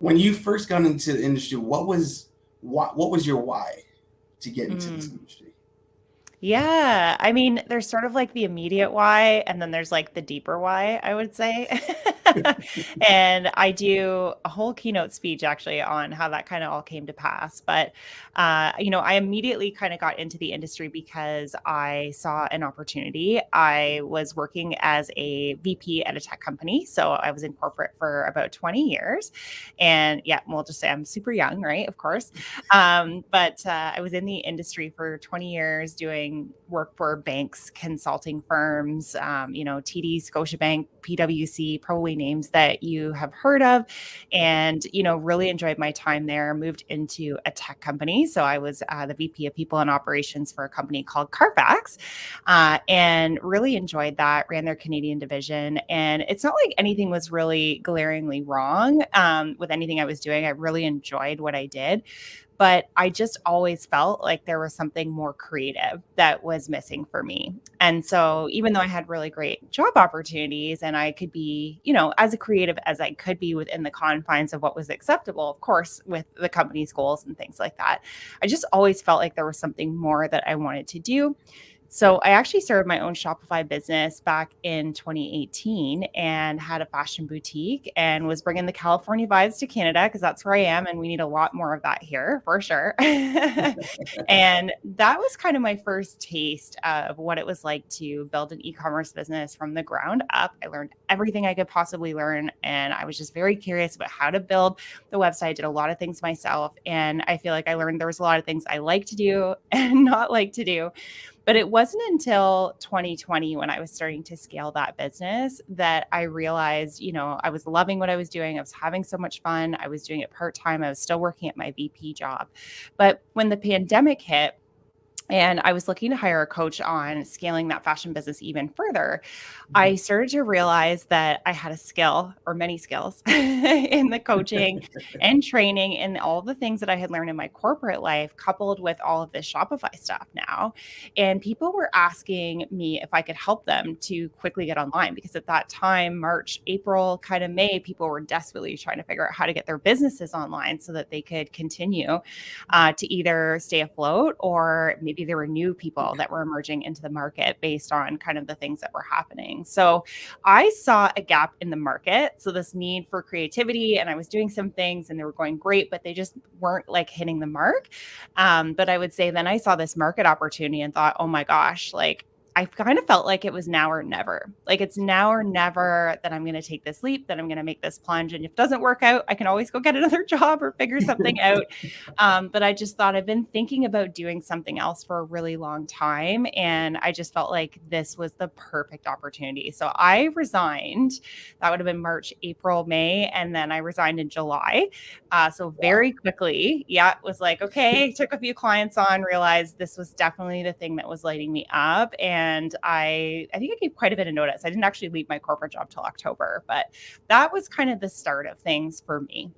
When you first got into the industry, what was your why to get into this Mm. industry? Yeah, I mean, there's sort of like the immediate why, and then there's like the deeper why, I would say. And I do a whole keynote speech actually on how that kind of all came to pass. But, I immediately kind of got into the industry because I saw an opportunity. I was working as a VP at a tech company. So I was in corporate for about 20 years. And yeah, we'll just say I'm super young, right? Of course. But I was in the industry for 20 years doing work for banks, consulting firms, TD, Scotiabank, PwC, probably names that you have heard of. And, really enjoyed my time there, moved into a tech company. So I was the VP of people and operations for a company called Carfax, and really enjoyed that, ran their Canadian division. And it's not like anything was really glaringly wrong with anything I was doing. I really enjoyed what I did, but I just always felt like there was something more creative that was missing for me. And so even though I had really great job opportunities and I could be, as a creative as I could be within the confines of what was acceptable, of course, with the company's goals and things like that, I just always felt like there was something more that I wanted to do. So I actually started my own Shopify business back in 2018 and had a fashion boutique and was bringing the California vibes to Canada because that's where I am and we need a lot more of that here for sure. And that was kind of my first taste of what it was like to build an e-commerce business from the ground up. I learned everything I could possibly learn and I was just very curious about how to build the website. Did a lot of things myself and I feel like I learned there was a lot of things I like to do and not like to do. But it wasn't until 2020 when I was starting to scale that business that I realized, I was loving what I was doing. I was having so much fun. I was doing it part time. I was still working at my VP job. But when the pandemic hit, and I was looking to hire a coach on scaling that fashion business even further, I started to realize that I had a skill or many skills in the coaching and training and all the things that I had learned in my corporate life, coupled with all of this Shopify stuff now. And people were asking me if I could help them to quickly get online because at that time, March, April, kind of May, people were desperately trying to figure out how to get their businesses online so that they could continue to either stay afloat or maybe there were new people that were emerging into the market based on kind of the things that were happening. So I saw a gap in the market. So this need for creativity, and I was doing some things and they were going great, but they just weren't like hitting the mark. But I would say then I saw this market opportunity and thought, oh my gosh, like I kind of felt like it was now or never. Like it's now or never that I'm going to take this leap, that I'm going to make this plunge. And if it doesn't work out, I can always go get another job or figure something out. But I just thought I've been thinking about doing something else for a really long time. And I just felt like this was the perfect opportunity. So I resigned. That would have been March, April, May. And then I resigned in July. So very quickly, yeah, it was like, okay, took a few clients on, realized this was definitely the thing that was lighting me up. And I think I gave quite a bit of notice. I didn't actually leave my corporate job till October, but that was kind of the start of things for me.